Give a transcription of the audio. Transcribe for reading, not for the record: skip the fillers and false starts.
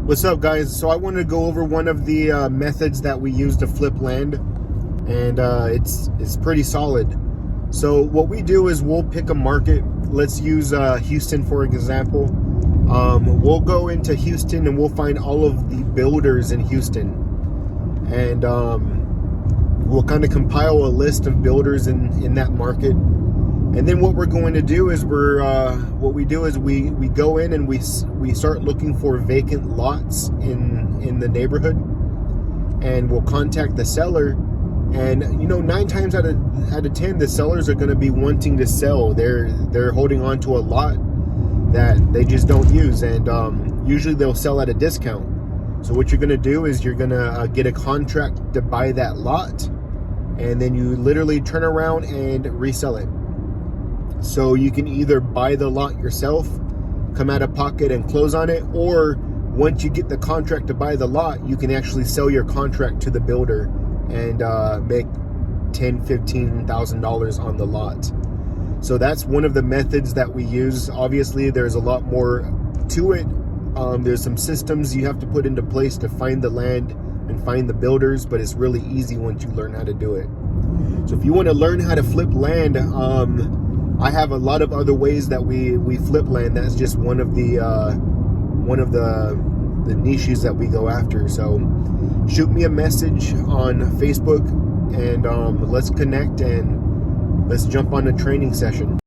What's up, guys? So I wanted to go over one of the methods that we use to flip land, and it's pretty solid. So what we do is we'll pick a market. Let's use Houston for example. We'll go into Houston and we'll find all of the builders in Houston, and we'll kind of compile a list of builders in that market. And then what we're going to do is we go in and we start looking for vacant lots in the neighborhood, and we'll contact the seller. And 9 times out of 10, the sellers are going to be wanting to sell. They're holding on to a lot that they just don't use, and usually they'll sell at a discount. So what you're going to do is you're going to get a contract to buy that lot, and then you literally turn around and resell it. So you can either buy the lot yourself, come out of pocket and close on it, or once you get the contract to buy the lot, you can actually sell your contract to the builder and make $10,000-$15,000 on the lot. So that's one of the methods that we use. Obviously, there's a lot more to it. There's some systems you have to put into place to find the land and find the builders, but it's really easy once you learn how to do it. So if you want to learn how to flip land, I have a lot of other ways that we flip land. That's just one of the niches that we go after. So shoot me a message on Facebook, and let's connect and let's jump on a training session.